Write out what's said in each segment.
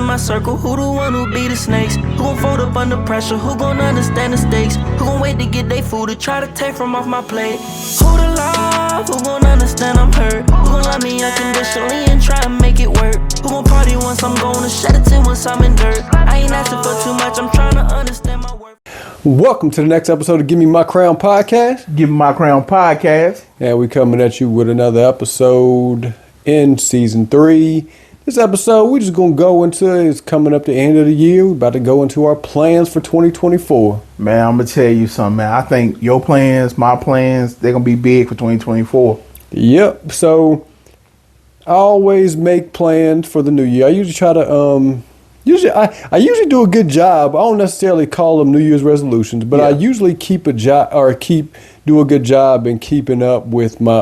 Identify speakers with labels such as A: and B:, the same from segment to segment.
A: in my circle? Who the one who be the snakes? Who gon' fold up under pressure? Who gon' understand the stakes? Who gon' wait to get their food to try to take from off my plate? Who the love? Who gon' understand I'm hurt? Who gon' love me unconditionally and try to make it work? Who gon' party once I'm gone and shed a tear once I'm in dirt? I ain't asking for too much, I'm trying to understand my worth.
B: Welcome to the next episode of Give Me My Crown podcast.
C: Give Me My Crown podcast.
B: And we coming at you with another episode in season 3. This episode, we're just going to go into, it's coming up the end of the year. We're about to go into our plans for 2024.
C: Man, I'm going to tell you something, man. I think your plans, my plans, they're going to be big for 2024.
B: Yep. So I always make plans for the new year. I usually try to, I usually do a good job. I don't necessarily call them New Year's resolutions, but I usually do a good job in keeping up with my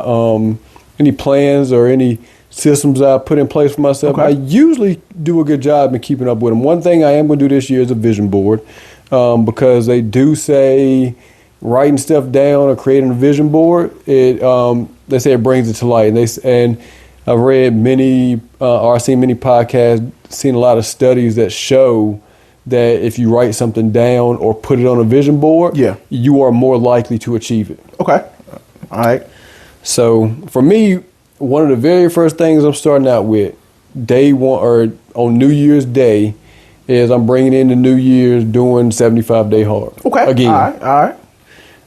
B: any plans or any systems I put in place for myself. Okay. I usually do a good job in keeping up with them. One thing I am going to do this year is a vision board, because they do say writing stuff down or creating a vision board, they say it brings it to light. And I've read many, or I've seen many podcasts, seen a lot of studies that show that if you write something down or put it on a vision board, you are more likely to achieve it.
C: Okay. All right.
B: So for me, one of the very first things I'm starting out with, day one or on New Year's Day, is I'm bringing in the New Year's doing 75-day hard.
C: Okay.
B: Again.
C: All right.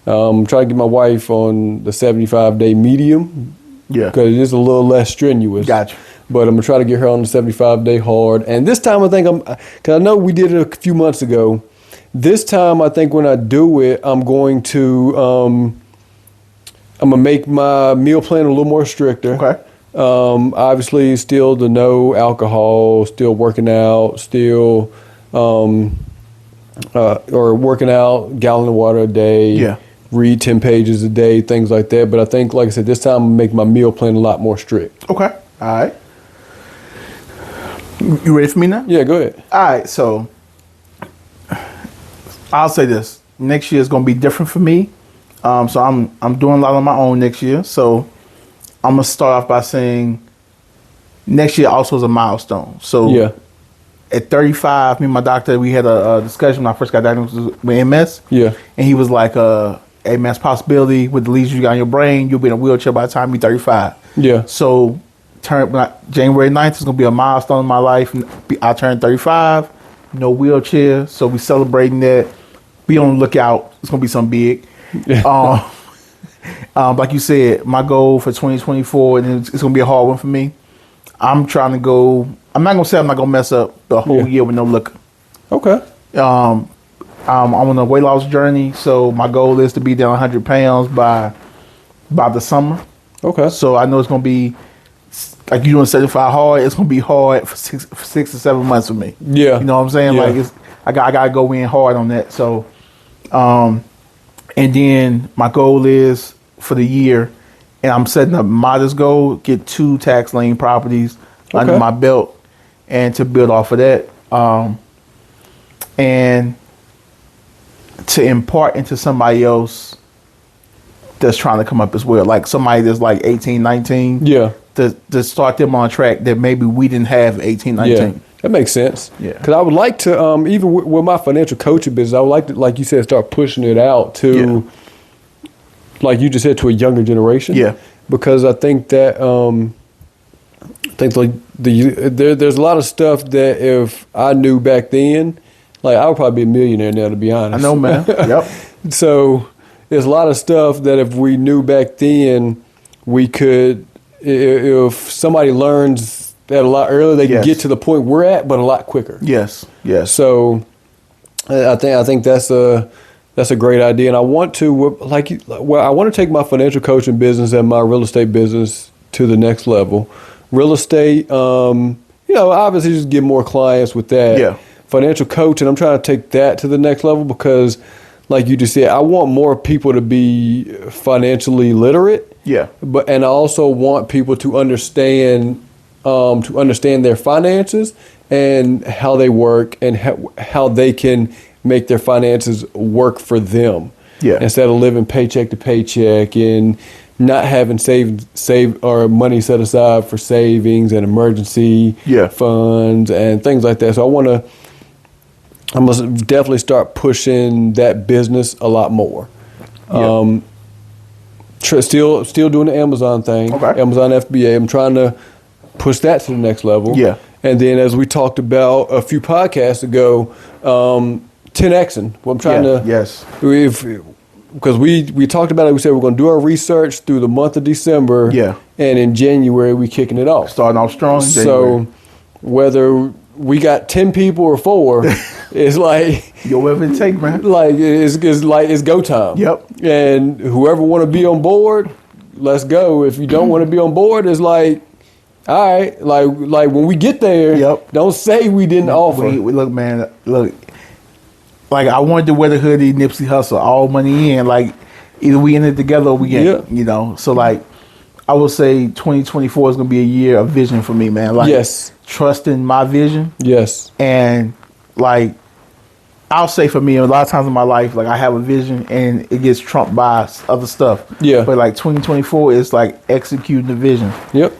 B: I'm trying to get my wife on the 75-day medium.
C: Yeah.
B: Because it's a little less strenuous.
C: Gotcha.
B: But I'm going to try to get her on the 75-day hard. And this time I think because I know we did it a few months ago. This time I think when I do it, I'm going to make my meal plan a little more stricter.
C: Okay.
B: Obviously still the no alcohol, still working out, still, or working out, gallon of water a day.
C: Yeah. Read
B: 10 pages a day, things like that. But I think, like I said, this time I'm going to make my meal plan a lot more strict.
C: Okay. All right. You ready for me now?
B: Yeah, go ahead.
C: All right. So I'll say this. Next year is going to be different for me. So I'm doing a lot on my own next year. So I'm going to start off by saying next year also is a milestone. So at 35, me and my doctor, we had a discussion when I first got diagnosed with MS. Yeah. And he was like, hey, man, it's a possibility with the lesions you got in your brain, you'll be in a wheelchair by the time you're 35. Yeah. So January 9th is going to be a milestone in my life. I turned 35, no wheelchair. So we celebrating that. Be on the lookout. It's going to be something big. Like you said, my goal for 2024, and it's going to be a hard one for me. I'm trying to go. I'm not going to say I'm not going to mess up the whole year with no liquor. Okay. I'm on a weight loss journey, so my goal is to be down 100 pounds by the summer. Okay. So I know it's going to be, like you doing 75 hard, it's going to be hard for 6 to 7 months for me. Yeah. You know what I'm saying? Yeah. Like I got to go in hard on that. So, and then my goal is for the year, and I'm setting up modest goal, get 2 tax lien properties under my belt, and to build off of that, and to impart into somebody else that's trying to come up as well, like somebody that's like 18, 19. Yeah. To start them on track that maybe we didn't have 18, 19.
B: Yeah. That makes sense. Yeah. Because I would like to, even with my financial coaching business, I would like to, like you said, start pushing it out to, like you just said, to a younger generation. Yeah. Because I think that, there's a lot of stuff that if I knew back then, like I would probably be a millionaire now, to be honest.
C: I know, man. Yep.
B: So there's a lot of stuff that if we knew back then, we could, if somebody learns that a lot earlier, they can get to the point we're at, but a lot quicker. Yes. Yes. So I think that's a great idea, and I want to I want to take my financial coaching business and my real estate business to the next level. Real estate, obviously just get more clients with that. Yeah. Financial coaching, I'm trying to take that to the next level because, like you just said, I want more people to be financially literate. Yeah. And I also want people to understand their finances and how they work and how they can make their finances work for them. Yeah. Instead of living paycheck to paycheck and not having save or money set aside for savings and emergency funds and things like that. So I must definitely start pushing that business a lot more. Still doing the Amazon thing, Amazon FBA. I'm trying to push that to the next level. Yeah. And then, as we talked about a few podcasts ago, 10Xing. Well, I'm trying to. Yes. Because we talked about it. We said we're going to do our research through the month of December. Yeah. And in January, we kicking it off.
C: Starting off strong.
B: So whether we got 10 people or 4, it's like
C: whatever it take, man.
B: Like it's go time. Yep. And whoever want to be on board, let's go. If you don't want to be on board, it's like, all right, like when we get there, don't say we didn't offer.
C: Look, man, look. Like I wanted to wear the hoodie, Nipsey Hussle, all money in. Like either we in it together or we ain't. You know. So like, I would say 2024 is gonna be a year of vision for me, man. Like trusting my vision. Yes. And like, I'll say for me, a lot of times in my life, like I have a vision and it gets trumped by other stuff. Yeah. But like 2024 is like executing the vision. Yep.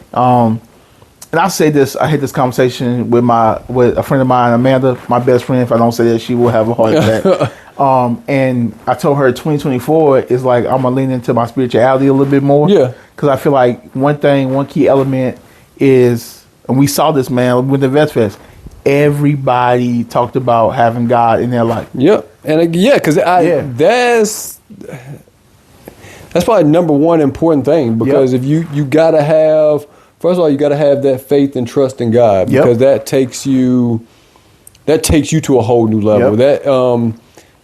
C: And I say this, I had this conversation with a friend of mine, Amanda, my best friend. If I don't say that, she will have a heart attack. And I told her 2024 is like, I'm gonna lean into my spirituality a little bit more. Yeah. Cause I feel like one key element is, and we saw this, man, with the Vets Fest, everybody talked about having God in their life. Yep. And cause that's probably number one important thing, because if you gotta have, first of all, you got to have that faith and trust in God, because that takes you to a whole new level.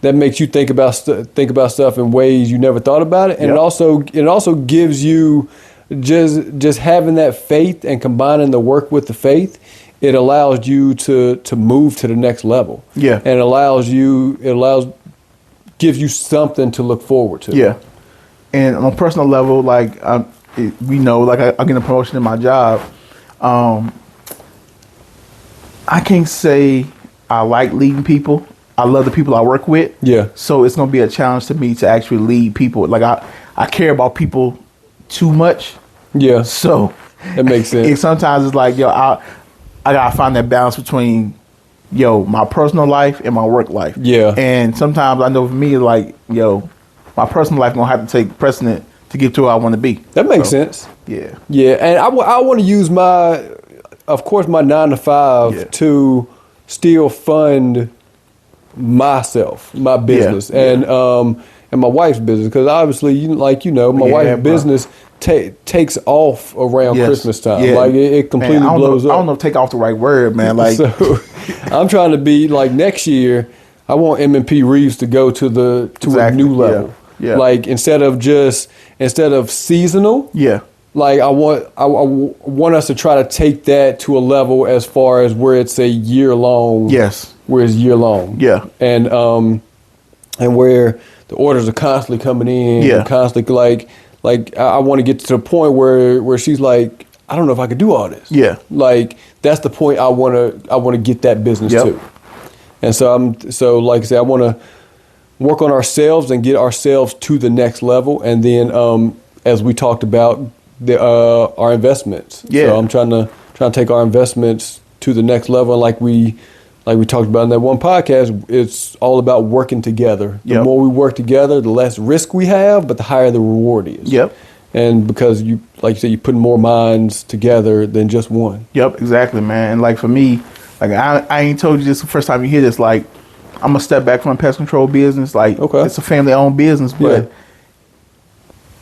C: That makes you think about stuff in ways you never thought about it, and it also gives you just having that faith and combining the work with the faith. It allows you to move to the next level. Yeah, and gives you something to look forward to. Yeah, and on a personal level, like. We know, like I get a promotion in my job. I can't say I like leading people. I love the people I work with. Yeah. So it's gonna be a challenge to me to actually lead people. Like I care about people too much. Yeah. So that makes sense. Sometimes it's like, I gotta find that balance between my personal life and my work life. Yeah. And sometimes I know for me, like my personal life gonna have to take precedent to get to where I want to be. That makes sense. Yeah. Yeah, and I want to use my 9 to 5 to still fund myself, my business, and my wife's business, because obviously, my wife's business takes off around Christmas time. Yeah. Like it completely blows up. I don't know if take off the right word, man. Like, so I'm trying to be like next year. I want M&P Reeves to go to a new level. Yeah. Like instead of seasonal. Yeah. Like I want us to try to take that to a level as far as where it's a year long. Yes. Where it's year long. Yeah. And where the orders are constantly coming in. Yeah. Constantly like I want to get to the point where she's like, I don't know if I could do all this. Yeah. Like that's the point I want to get that business to. And so like I said, I want to work on ourselves and get ourselves to the next level, and then as we talked about our investments. Yeah. So I'm trying to take our investments to the next level, and like we talked about in that one podcast, it's all about working together. The more we work together, the less risk we have, but the higher the reward is. Yep. And because you said, you put more minds together than just one. Yep, exactly, man. And like for me, like I ain't told you this the first time you hear this, like I'm gonna step back from the pest control business. Like it's a family owned business, but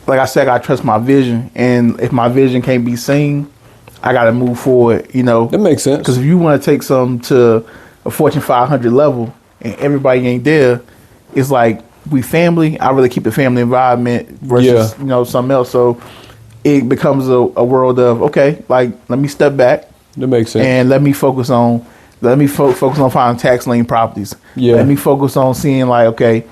C: like I said, I gotta trust my vision, and if my vision can't be seen, I gotta move forward. That makes sense. Because if you want to take something to a Fortune 500 level and everybody ain't there, it's like we family. I really keep the family environment versus something else. So it becomes a world of like let me step back. That makes sense. And let me focus on finding tax lien properties. Yeah. Let me focus on seeing Amazon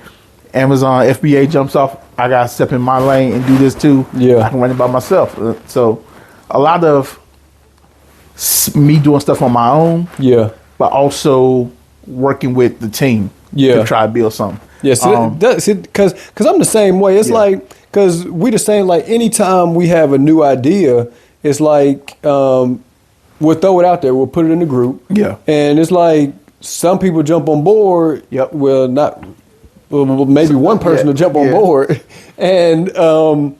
C: FBA jumps off. I gotta step in my lane and do this too. Yeah. I can run it by myself. So a lot of me doing stuff on my own. Yeah. But also working with the team. Yeah. To try to build something.
B: Yes, because I'm the same way. It's like, because we the same, like anytime we have a new idea, it's like we'll throw it out there. We'll put it in the group.
C: Yeah.
B: And it's like some people jump on board.
C: Yep.
B: Well, maybe one person will jump on board. And then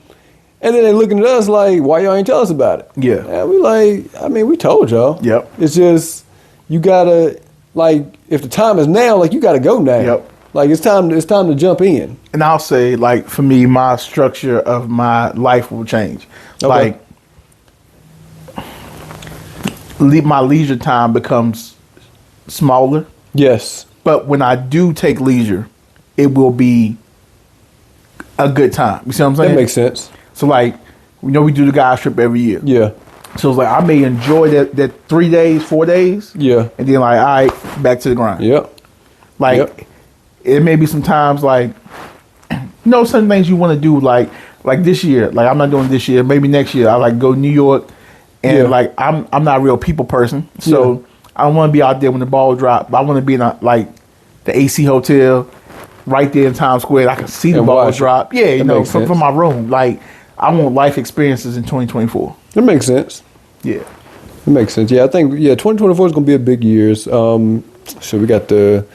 B: they're looking at us like, why y'all ain't tell us about it?
C: Yeah.
B: And we like, I mean, we told y'all.
C: Yep.
B: It's just, you gotta, like, if the time is now, like, you gotta go now.
C: Yep.
B: Like, it's time to jump in.
C: And I'll say, like, for me, my structure of my life will change.
B: Okay.
C: Like, my leisure time becomes smaller.
B: Yes.
C: But when I do take leisure, it will be a good time. You see what I'm saying?
B: That makes sense.
C: So, like, we do the guys trip every year.
B: Yeah.
C: So it's like I may enjoy that 3 days, 4 days.
B: Yeah.
C: And then like, all right, back to the grind.
B: Yep.
C: Like, it may be sometimes like, certain things you want to do like this year. Like I'm not doing this year. Maybe next year I like go to New York, and like I'm not a real people person, so I don't want to be out there when the ball drop. I want to be in the AC hotel, right there in Times Square. I can see the ball drop. Yeah, from my room. Like I want life experiences in 2024.
B: That makes sense.
C: Yeah.
B: It makes sense. Yeah, I think 2024 is going to be a big year. So we got a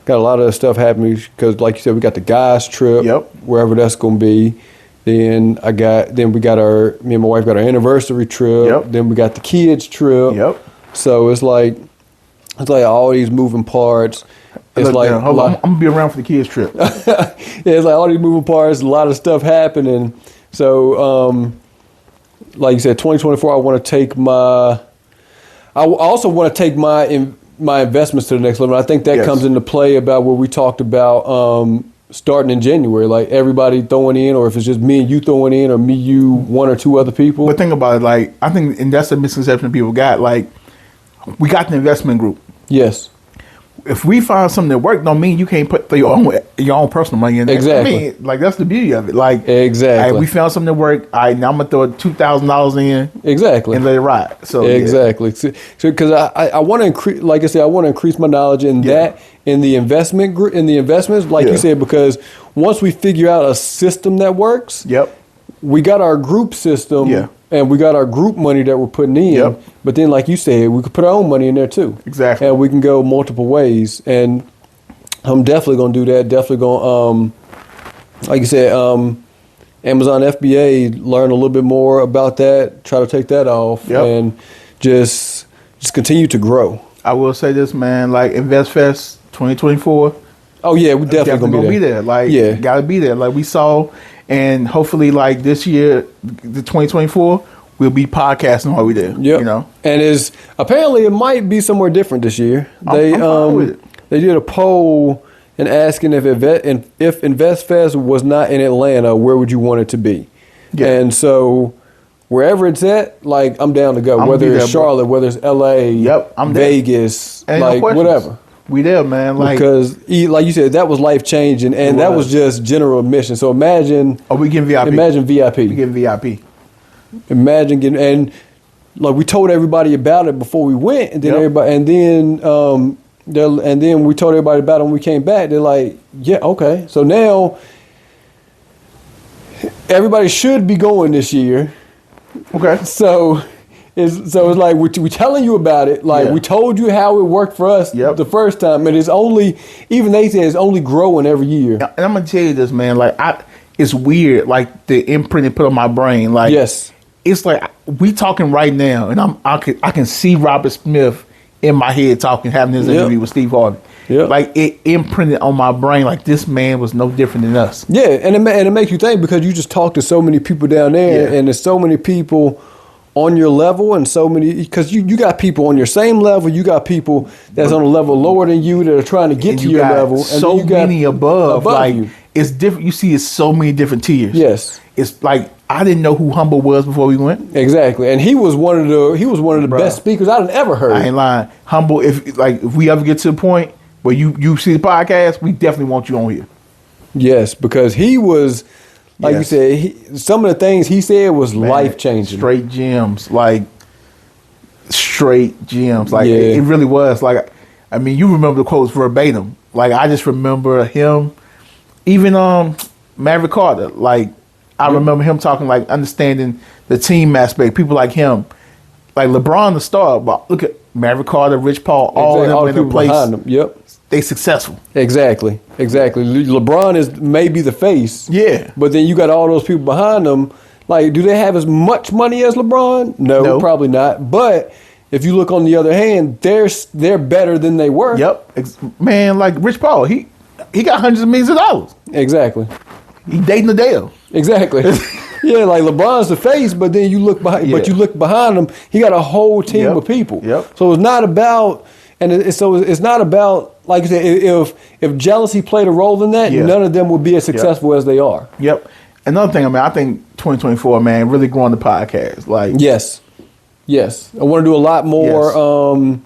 B: lot of stuff happening because, like you said, we got the guys trip.
C: Yep.
B: Wherever that's going to be. Then me and my wife got our anniversary trip.
C: Yep.
B: Then we got the kids trip.
C: Yep.
B: So it's like all these moving parts. It's
C: Look,
B: like
C: I'm gonna be around for the kids trip.
B: It's like all these moving parts, a lot of stuff happening. So, like you said, 2024, I want to take I also want to take my investments to the next level. I think that comes into play about what we talked about starting in January, like everybody throwing in, or if it's just me and you throwing in, or me, you, one or two other people.
C: But think about it, like I think, and that's a misconception people got. Like we got the investment group.
B: Yes.
C: If we find something that works, don't mean you can't put your own personal money in there.
B: Exactly.
C: I mean, like that's the beauty of it. Like
B: exactly.
C: Right, we found something that worked. All right, now I'm gonna throw $2,000 in.
B: Exactly.
C: And let it ride. So
B: exactly. So because I want to increase, like I said, I want to increase my knowledge in that, in the investments, like you said, because once we figure out a system that works, we got our group system. And we got our group money that we're putting in. But then, like you said, we could put our own money in there too.
C: Exactly.
B: And we can go multiple ways. And I'm definitely going to do that. Definitely going to, like you said, Amazon FBA, learn a little bit more about that, try to take that off, and just continue to grow.
C: I will say this, man, like InvestFest 2024.
B: Oh, yeah, we definitely going to be there.
C: Like, got to be there. Like we saw. And hopefully, like this year, the 2024, we'll be podcasting while we're there.
B: Yep. And apparently it might be somewhere different this year.
C: I'm fine with it.
B: They did a poll and asking if InvestFest was not in Atlanta, where would you want it to be? Yeah. And so wherever it's at, like I'm down to go. Whether it's Charlotte, whether it's LA, I'm Vegas, like whatever.
C: We there, man. Like,
B: because, like you said, that was life changing, and that was just general admission. So imagine.
C: Oh, we getting VIP.
B: Imagine VIP.
C: We getting VIP.
B: Imagine getting, and like we told everybody about it before we went, and then and then we told everybody about it when we came back. They're like, yeah, okay. So now everybody should be going this year.
C: Okay.
B: So it's like we're telling you about it. Like we told you how it worked for us the first time, and it's only, even they say it's only growing every year.
C: And I'm gonna tell you this, man. Like it's weird. Like the imprint it put on my brain. Like it's like we talking right now, and I can see Robert Smith in my head talking, having his interview with Steve Harvey. Like it imprinted on my brain. Like this man was no different than us.
B: Yeah, and it makes you think, because you just talk to so many people down there, and there's so many people on your level, and so many, because you got people on your same level, you got people that's on a level lower than you that are trying to get to your level, and
C: so
B: then you got
C: many above like
B: you.
C: It's different. You see, it's so many different tiers.
B: Yes,
C: it's like I didn't know who Humble was before we went.
B: Exactly, and he was one of the best speakers I've ever heard.
C: I ain't lying. Humble. If we ever get to the point where you see the podcast, we definitely want you on here.
B: Yes, because he was. Like you said, some of the things he said was life-changing.
C: Straight gems. Like, straight gems. Like, it really was. Like, I mean, you remember the quotes verbatim. Like, I just remember him even Maverick Carter, like I remember him talking like understanding the team aspect. People like him, like LeBron the star, but look at Maverick Carter, Rich Paul, all of them in their place. Behind them.
B: Yep,
C: they successful.
B: Exactly. LeBron is maybe the face.
C: Yeah,
B: but then you got all those people behind them. Like, do they have as much money as LeBron? No, probably not. But if you look on the other hand, they're better than they were.
C: Yep, man. Like Rich Paul, he got hundreds of millions of dollars.
B: Exactly.
C: He dating Adele.
B: Exactly. Yeah, like LeBron's the face, but then you look behind. But you look behind him, he got a whole team of people.
C: Yep.
B: So it's not about, it's not about, like you said, if jealousy played a role in that, none of them would be as successful as they are.
C: Yep. Another thing, I think 2024, man, really growing the podcast. Like
B: yes, I want to do a lot more.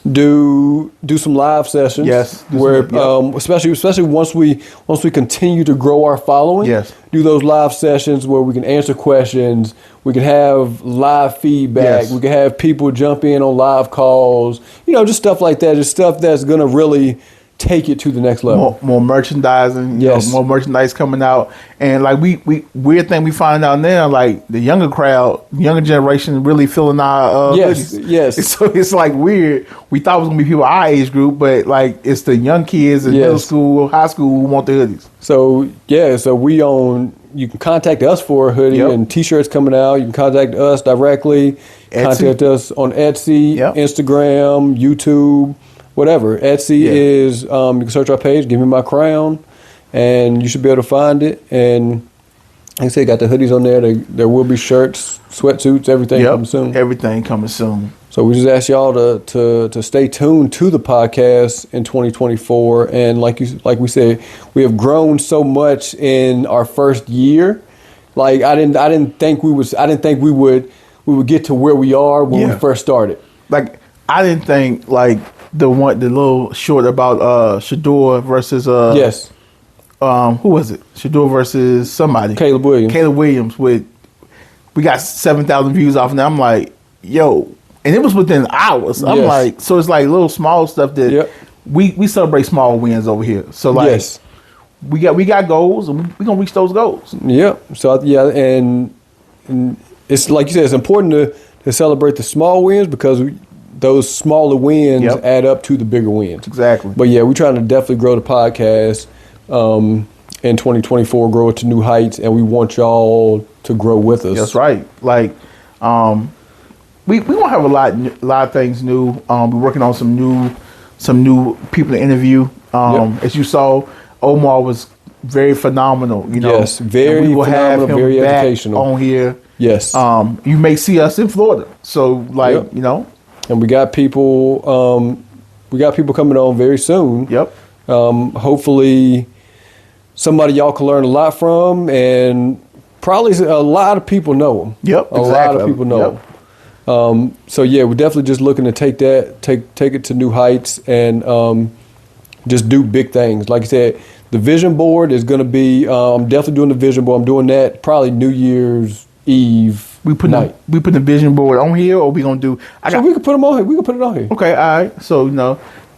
B: Do some live sessions.
C: Yes,
B: where especially once we continue to grow our following.
C: Yes,
B: do those live sessions where we can answer questions. We can have live feedback.
C: Yes.
B: We can have people jump in on live calls. Just stuff like that. Just stuff that's gonna really take it to the next level.
C: More merchandising, more merchandise coming out. And like we weird thing we find out now, like the younger crowd, younger generation really feeling our hoodies.
B: Yes.
C: So it's like weird. We thought it was gonna be people our age group, but like it's the young kids in middle school, high school who want the hoodies.
B: So you can contact us for a hoodie and t-shirts coming out. You can contact us directly.
C: Etsy.
B: Contact us on Etsy, Instagram, YouTube. Whatever. Etsy is, you can search our page, Give Me My Crown, and you should be able to find it. And like I said, got the hoodies on there. There will be shirts, sweatsuits, everything coming soon.
C: Everything coming soon.
B: So we just ask y'all to stay tuned to the podcast in 2024. And like we said, we have grown so much in our first year. Like I didn't think we would get to where we are when we first started.
C: Like I didn't think like the little short about Shador versus who was it? Shador versus somebody.
B: Caleb
C: Williams we got 7,000 views off, and I'm like, yo, and it was within hours. I'm like, so it's like little small stuff that we celebrate small wins over here. So like we got goals, and we gonna reach those goals.
B: Yep. So and it's like you said, it's important to celebrate the small wins because those smaller wins add up to the bigger wins.
C: Exactly.
B: But we're trying to definitely grow the podcast in 2024, grow it to new heights, and we want y'all to grow with us.
C: That's right. Like, we gonna have a lot of things new. We're working on some new people to interview. As you saw, Omar was very phenomenal.
B: Yes, very
C: and we will
B: phenomenal,
C: have him
B: very
C: back
B: educational
C: on here.
B: Yes.
C: You may see us in Florida. So
B: And we got people coming on very soon.
C: Yep.
B: Hopefully somebody y'all can learn a lot from, and probably a lot of people know them.
C: Yep.
B: A lot of people know them. So we're definitely just looking to take it to new heights and just do big things. Like I said, the vision board is going to be, I'm definitely doing the vision board. I'm doing that probably New Year's Eve.
C: We put the vision board on here, or we gonna do?
B: We could put them on here. We could put it on here.
C: Okay, all right. So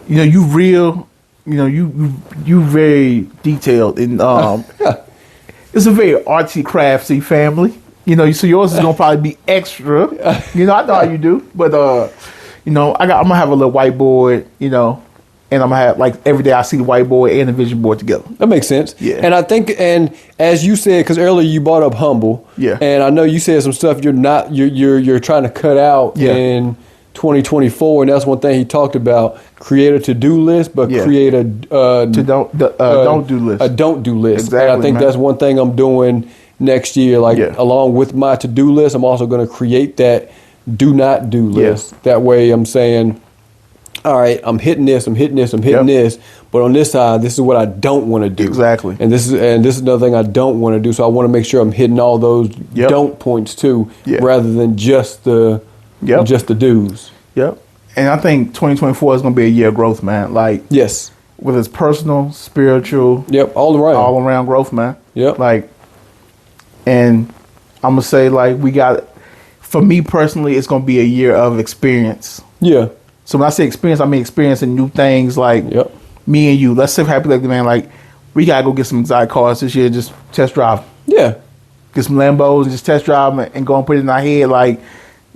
C: you real, you very detailed, and it's a very artsy, craftsy family. So yours is gonna probably be extra. I know how you do, but I'm gonna have a little whiteboard. And I'm gonna have, like, every day I see the whiteboard and the vision board together.
B: That makes sense.
C: Yeah.
B: And I think, and as you said, because earlier you brought up humble.
C: Yeah.
B: And I know you said some stuff you're trying to cut out in 2024, and that's one thing he talked about: create a to-do list, but create a don't
C: do list.
B: A don't do list.
C: Exactly.
B: And I think that's one thing I'm doing next year. Like along with my to-do list, I'm also going to create that do not do list. That way, I'm saying, all right, I'm hitting this, I'm hitting this, but on this side, this is what I don't want to do.
C: Exactly.
B: And this is another thing I don't want to do. So I want to make sure I'm hitting all those don't points too, rather than just the do's.
C: Yep. And I think 2024 is going to be a year of growth, man. Like,
B: yes,
C: whether it's personal, spiritual,
B: all
C: around growth, man.
B: Yep.
C: Like, and I'm gonna say, like, for me personally, it's gonna be a year of experience.
B: Yeah.
C: So when I say experience, I mean experiencing new things, like me and you. Let's say, happy like man, like we gotta go get some exotic cars this year. Just test drive.
B: Yeah.
C: Get some Lambos and just test drive them and go and put it in our head like,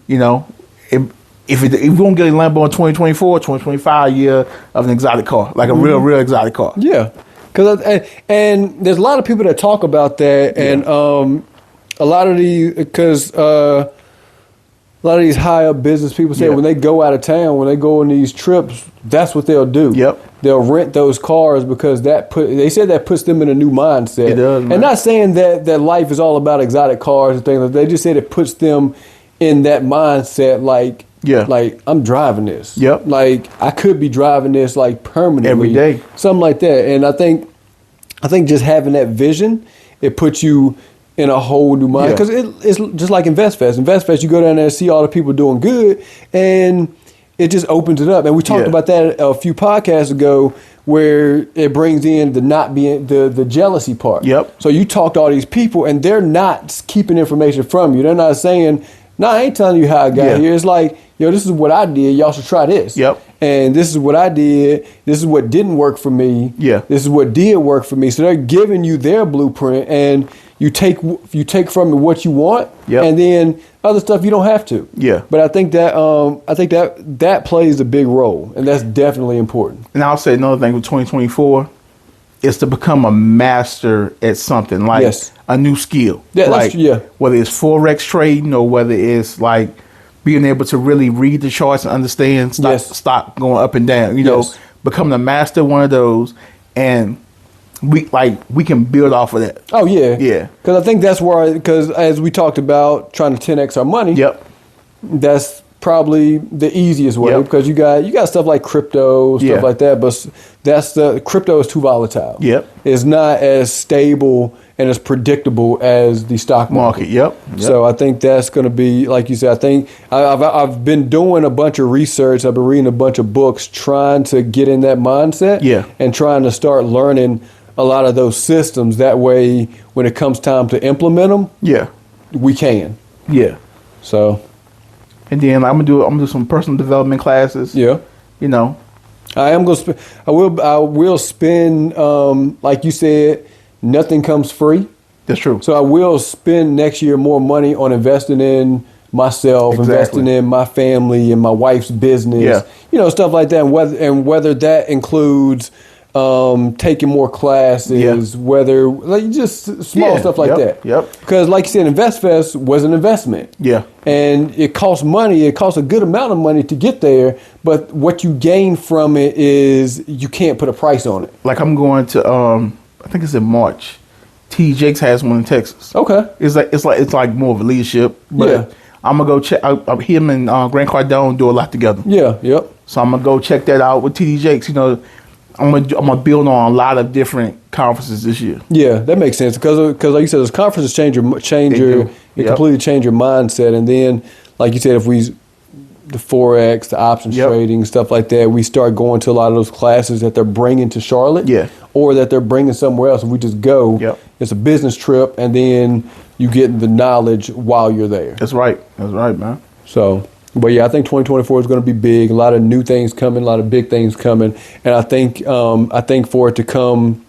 C: you know, if we won't get a Lambo in 2024, 2025 year of an exotic car, like a real exotic car.
B: Yeah. And there's a lot of people that talk about that, and a lot of these high up business people say when they go out of town, when they go on these trips, that's what they'll do.
C: Yep.
B: They'll rent those cars because they said that puts them in a new mindset.
C: It does, man.
B: And not saying that life is all about exotic cars and things like that. They just said it puts them in that mindset like I'm driving this.
C: Yep.
B: Like I could be driving this like permanently.
C: Every day.
B: Something like that. And I think just having that vision, it puts you in a whole new mind. Because it's just like InvestFest. InvestFest, you go down there and see all the people doing good, and it just opens it up. And we talked about that a few podcasts ago, where it brings in the jealousy part.
C: Yep.
B: So you talk to all these people, and they're not keeping information from you. They're not saying, "No, I ain't telling you how I got here." It's like, yo, this is what I did. Y'all should try this.
C: Yep.
B: And this is what I did. This is what didn't work for me.
C: Yeah.
B: This is what did work for me. So they're giving you their blueprint, and you take from it what you want, and then other stuff you don't have to.
C: Yeah.
B: But I think that plays a big role, and that's definitely important.
C: And I'll say another thing with 2024 is to become a master at something, like a new skill.
B: Yeah,
C: like
B: that's,
C: whether it's Forex trading or whether it's like being able to really read the charts and understand stock going up and down. You know, becoming a master of one of those, and we can build off of that.
B: Oh yeah,
C: yeah.
B: Because I think that's where, because as we talked about trying to 10x our money.
C: Yep.
B: That's probably the easiest way, because you got stuff like crypto, stuff like that, but crypto is too volatile.
C: Yep.
B: It's not as stable and as predictable as the stock market.
C: Yep.
B: So I think that's going to be, like you said, I think I've been doing a bunch of research. I've been reading a bunch of books trying to get in that mindset.
C: Yeah.
B: And trying to start learning a lot of those systems. That way, when it comes time to implement them, we can.
C: Yeah.
B: So.
C: And then I'm gonna do some personal development classes.
B: Yeah.
C: You know.
B: I will spend, like you said, nothing comes free.
C: That's true.
B: So I will spend next year more money on investing in myself, investing in my family and my wife's business, stuff like that. And whether that includes taking more classes, whether like just small stuff like that.
C: Yep.
B: Because like you said, InvestFest was an investment.
C: Yeah. And
B: it costs money. It costs a good amount of money to get there. But what you gain from it is you can't put a price on it.
C: Like I'm going to, I think it's in March. T. Jakes has one in Texas.
B: Okay.
C: It's like more of a leadership. But I'm gonna go check. Him and Grant Cardone do a lot together.
B: Yeah. Yep.
C: So I'm gonna go check that out with T. Jakes. You know. I'm gonna build on a lot of different conferences this year. Yeah,
B: that makes sense because like you said, those conferences completely change your mindset, and then like you said, if the Forex, the options trading, stuff like that, we start going to a lot of those classes that they're bringing to Charlotte, or that they're bringing somewhere else. If we just go, it's a business trip, and then you get the knowledge while you're there.
C: That's right, man.
B: So. But yeah, I think 2024 is going to be big. A lot of new things coming, a lot of big things coming, and I think for it to come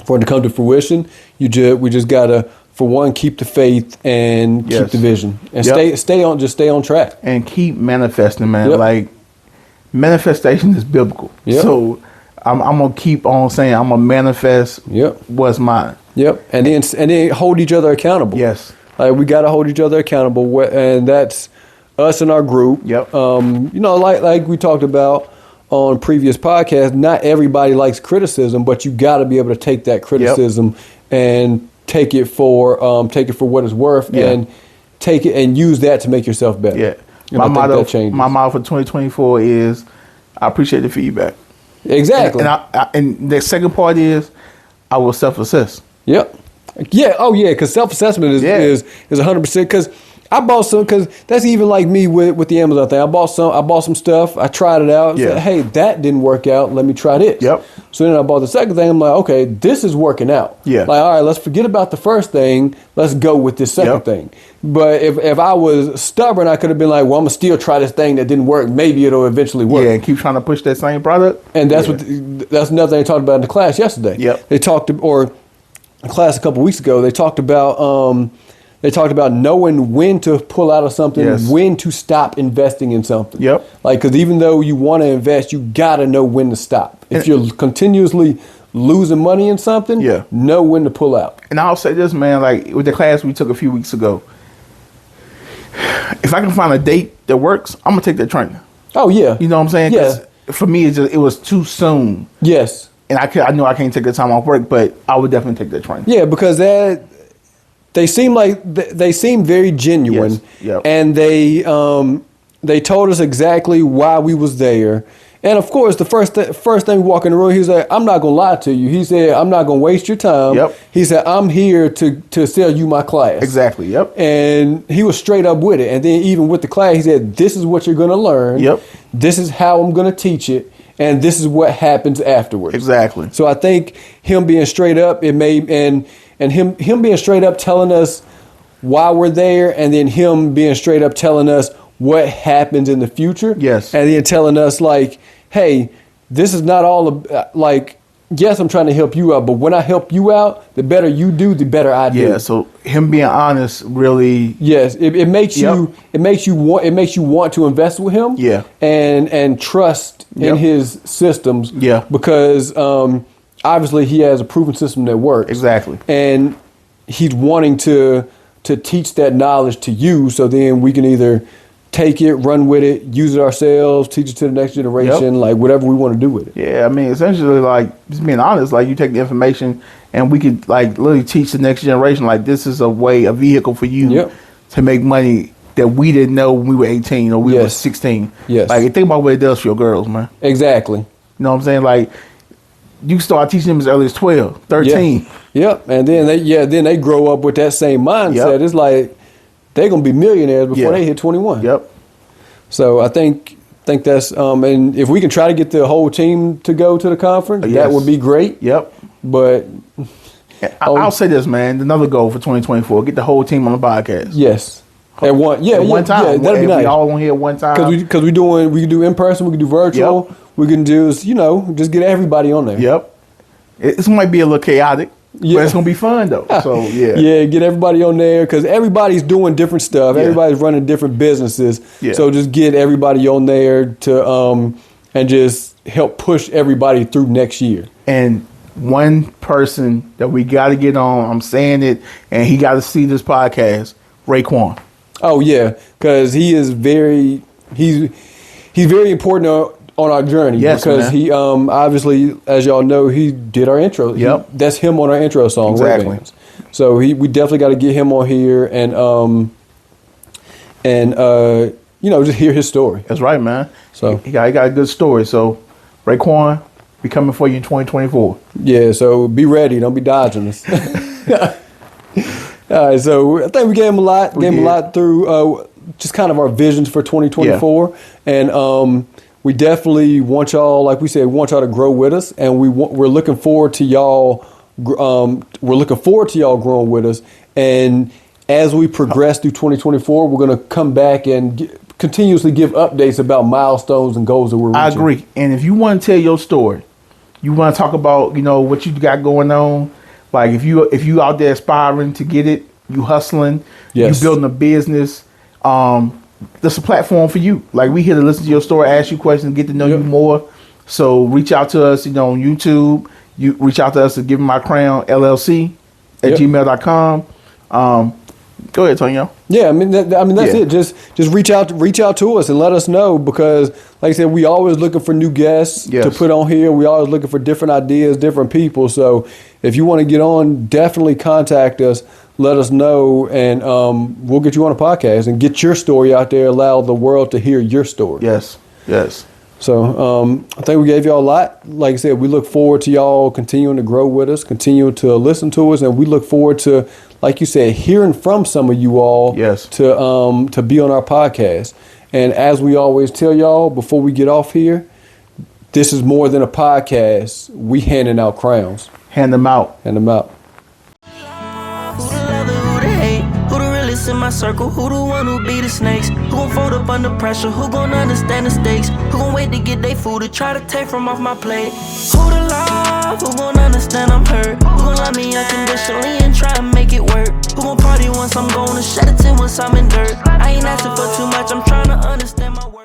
B: to fruition, we just gotta, for one, keep the faith and keep the vision, and stay on track
C: and keep manifesting, man. Like manifestation is biblical, so I'm gonna keep on saying I'm gonna manifest what's mine.
B: And then hold each other accountable.
C: Yes,
B: like we gotta hold each other accountable, and that's us in our group. Like we talked about on previous podcasts, not everybody likes criticism, but you got to be able to take that criticism and take it for what it's worth, and take it and use that to make yourself better.
C: Yeah,
B: my motto
C: for 2024 is I appreciate the feedback.
B: Exactly,
C: and the second part is I will self-assess.
B: Yep. Yeah. Oh yeah, because self-assessment is 100%. Because I bought some because that's even like me with the Amazon thing. I bought some stuff. I tried it out.
C: Yeah.
B: Said, hey, that didn't work out. Let me try this.
C: Yep.
B: So then I bought the second thing. I'm like, okay, this is working out.
C: Yeah.
B: Like, all right, let's forget about the first thing. Let's go with this second thing. But if I was stubborn, I could have been like, well, I'm gonna still try this thing that didn't work. Maybe it'll eventually work.
C: Yeah, and keep trying to push that same product.
B: And that's that's another thing they talked about in the class yesterday.
C: Yep.
B: They talked or a class a couple weeks ago. They talked about knowing when to pull out of something, when to stop investing in something.
C: Yep.
B: Like, because even though you want to invest, you got to know when to stop. If you're continuously losing money in something, know when to pull out.
C: And I'll say this, man, like with the class we took a few weeks ago, if I can find a date that works, I'm going to take that training.
B: Oh, yeah.
C: You know what I'm saying?
B: Yeah.
C: For me, it was too soon.
B: Yes.
C: And I know I can't take the time off work, but I would definitely take that training.
B: Yeah, because they seem very genuine.
C: Yes. Yep.
B: And they told us exactly why we was there. And of course, the first thing we walk in the room, he said, I'm not going to lie to you. He said, I'm not going to waste your time.
C: Yep.
B: He said, I'm here to sell you my class.
C: Exactly. Yep.
B: And he was straight up with it. And then even with the class, he said, this is what you're going to learn.
C: Yep.
B: This is how I'm going to teach it. And this is what happens afterwards.
C: Exactly.
B: So I think him being straight up, him being straight up telling us why we're there, and then him being straight up telling us what happens in the future.
C: Yes.
B: And then telling us like, hey, this is not all like, yes, I'm trying to help you out, but when I help you out, the better you do, the better I do.
C: Yeah. So him being honest really.
B: Yes, it makes you want to invest with him.
C: Yeah.
B: And trust in his systems.
C: Yeah.
B: Because obviously he has a proven system that works.
C: Exactly.
B: And he's wanting to teach that knowledge to you, so then we can either take it, run with it, use it ourselves, teach it to the next generation, like whatever we want to do with it.
C: Yeah, I mean, essentially, like, just being honest, like, you take the information and we could, like, literally teach the next generation, like, this is a vehicle for you to make money that we didn't know when we were 18 or we were 16.
B: Yes.
C: Like, think about what it does for your girls, man.
B: Exactly.
C: You know what I'm saying? Like, you start teaching them as early as 12, 13.
B: Yep. And then they grow up with that same mindset.
C: Yep.
B: It's like they're gonna be millionaires before they hit 21.
C: Yep.
B: So I think that's and if we can try to get the whole team to go to the conference, that would be great.
C: Yep.
B: But
C: I'll say this, man. Another goal for 2024: get the whole team on the podcast.
B: Yes. At one time. Yeah, that'd be nice.
C: We all on here at one time.
B: Because we can do in person, we can do virtual.
C: Yep.
B: We can do just get everybody on there.
C: Yep. It might be a little chaotic, but it's gonna be fun though. So
B: yeah, get everybody on there because everybody's doing different stuff.
C: Yeah.
B: Everybody's running different businesses.
C: Yeah.
B: So just get everybody on there to and just help push everybody through next year.
C: And one person that we got to get on, I'm saying it, and he got to see this podcast, Raekwon.
B: Oh yeah, because he's very important on our journey.
C: Yes,
B: because
C: man.
B: he obviously, as y'all know, he did our intro.
C: Yep.
B: That's him on our intro song.
C: Exactly.
B: Ray-Bans. So we definitely got to get him on here and just hear his story.
C: That's right, man.
B: So
C: he got a good story. So Raekwon, we coming for you in 2024.
B: Yeah. So be ready. Don't be dodging us. All right. So I think we gave him a lot. We gave him a lot through just kind of our visions for 2024, and we definitely want y'all, like we said, to grow with us, and we're looking forward to y'all. We're looking forward to y'all growing with us, and as we progress through 2024, we're going to come back and continuously give updates about milestones and goals that we're reaching.
C: I agree. And if you want to tell your story, you want to talk about what you got going on, like if you out there aspiring to get it, you hustling, you building a business. This is a platform for you. Like, we here to listen to your story, ask you questions, get to know you more. So reach out to us, on YouTube. You reach out to us at Give Me My Crown LLC at gmail.com. Go ahead, Tonyo.
B: Yeah, I mean that's it. Just reach out to us and let us know, because like I said, we always looking for new guests to put on here. We always looking for different ideas, different people. So if you want to get on, definitely contact us. Let us know, and we'll get you on a podcast and get your story out there. Allow the world to hear your story.
C: Yes.
B: So I think we gave y'all a lot. Like I said, we look forward to y'all continuing to grow with us, continue to listen to us, and we look forward to, like you said, hearing from some of you all to be on our podcast. And as we always tell y'all before we get off here, this is more than a podcast. We handing out crowns.
C: Hand them out.
B: Hand them out.
A: Who the lover, who the hate? Who the realest in my circle? Who the one who be the snakes? Who gon' fold up under pressure? Who gon' understand the stakes? Who gon' wait to get they food to try to take from off my plate? Who the love? Who gon' understand I'm hurt? Who gon' love me unconditionally and try and make it work? Who gon' party once I'm gone and shed a tear once I'm in dirt? I ain't asking for too much, I'm trying to understand my worth.